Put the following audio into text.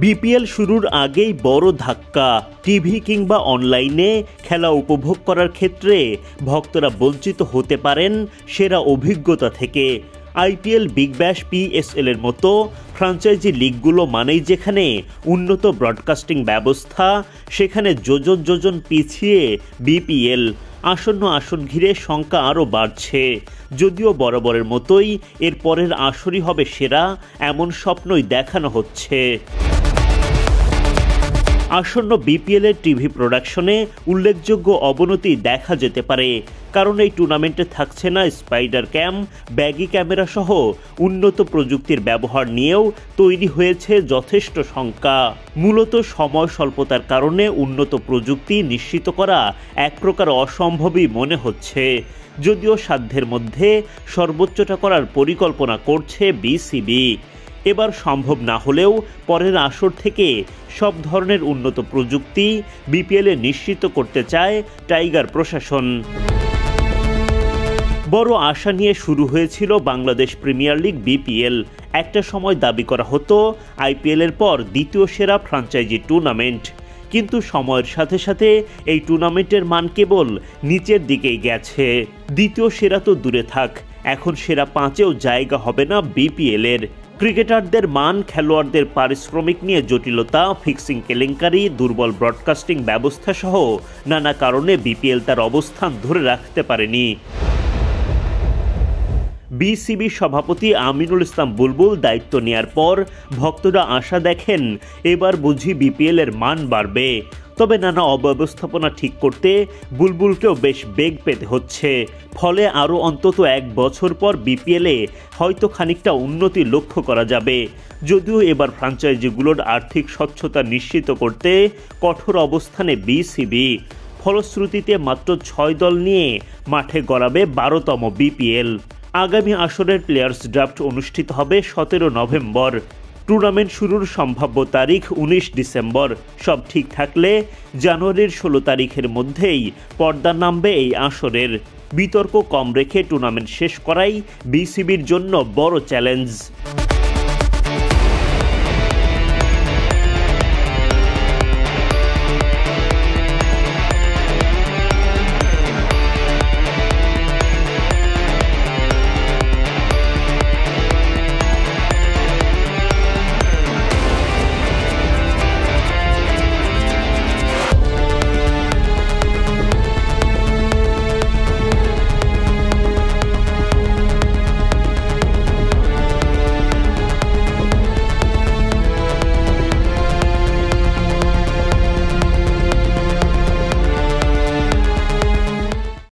BPL শুরুর আগেই বড় ধাক্কা। টিভি কিংবা অনলাইনে খেলা উপভোগ করার ক্ষেত্রে ভক্তরা বঞ্চিত হতে পারেন সেরা অভিজ্ঞতা থেকে। আইপিএল, বিগ ব্যাশ, পিএসএল এর মতো ফ্র্যাঞ্চাইজি লিগগুলো মানেই যেখানে উন্নত ব্রডকাস্টিং ব্যবস্থা, সেখানে যোজন যোজন পিছিয়ে বিপিএল। আসন্ন আসন ঘিরে শঙ্কা আরও বাড়ছে। যদিও বরাবরের মতোই এর পরের আসরই হবে সেরা, এমন স্বপ্নই দেখানো হচ্ছে। আসন্ন বিপিএলের টিভি প্রোডাকশনে উল্লেখযোগ্য অবনতি দেখা যেতে পারে, কারণ এই টুর্নামেন্টে থাকছে না স্পাইডার ক্যাম, ব্যাগি ক্যামেরা সহ উন্নত প্রযুক্তির ব্যবহার নিয়েও তৈরি হয়েছে যথেষ্ট শঙ্কা। মূলত সময় স্বল্পতার কারণে উন্নত প্রযুক্তি নিশ্চিত করা এক প্রকার অসম্ভবই মনে হচ্ছে। যদিও সাধ্যের মধ্যে সর্বোচ্চটা করার পরিকল্পনা করছে বিসিবি। এবার সম্ভব না হলেও পরের আসর থেকে সব ধরনের উন্নত প্রযুক্তি বিপিএলে নিশ্চিত করতে চায় টাইগার প্রশাসন। বড় আশা নিয়ে শুরু হয়েছিল বাংলাদেশ প্রিমিয়ার লিগ বিপিএল। একটা সময় দাবি করা হতো আইপিএলের পর দ্বিতীয় সেরা ফ্র্যাঞ্চাইজি টুর্নামেন্ট। কিন্তু সময়ের সাথে সাথে এই টুর্নামেন্টের মান কেবল নিচের দিকেই গেছে। দ্বিতীয় সেরা তো দূরে থাক, এখন সেরা 5-এও জায়গা হবে না বিপিএলের। ক্রিকেটারদের মান, খেলোয়াড়দের পারিশ্রমিক নিয়ে জটিলতা, ফিক্সিং কেলেঙ্কারি, দুর্বল ব্রডকাস্টিং ব্যবস্থা সহ নানা কারণে বিপিএল তার অবস্থান ধরে রাখতে পারেনি। বিসিবি সভাপতি আমিনুল ইসলাম বুলবুল দায়িত্ব নেয়ার পর ভক্তরা আশা দেখেন এবার বুঝি বিপিএল এর মান বাড়বে। তবে নানা অব্যবস্থাপনা ঠিক করতে বুলবুলকেও বেশ বেগ পেতে হচ্ছে। ফলে আরও অন্তত 1 বছর পর বিপিএলে হয়তো খানিকটা উন্নতি লক্ষ্য করা যাবে। যদিও এবার ফ্র্যাঞ্চাইজিগুলোর আর্থিক স্বচ্ছতা নিশ্চিত করতে কঠোর অবস্থানে বিসিবি। ফলশ্রুতিতে মাত্র 6 দল নিয়ে মাঠে গড়াবে 12তম বিপিএল। আগামী আসরের প্লেয়ার্স ড্রাফট অনুষ্ঠিত হবে 17 নভেম্বর। টুর্নামেন্ট শুরুর সম্ভাব্য তারিখ 19 ডিসেম্বর। সব ঠিক থাকলে জানুয়ারির 16 তারিখের মধ্যেই পর্দা নামবে এই আসরের। বিতর্ক কম রেখে টুর্নামেন্ট শেষ করাই বিসিবির জন্য বড় চ্যালেঞ্জ।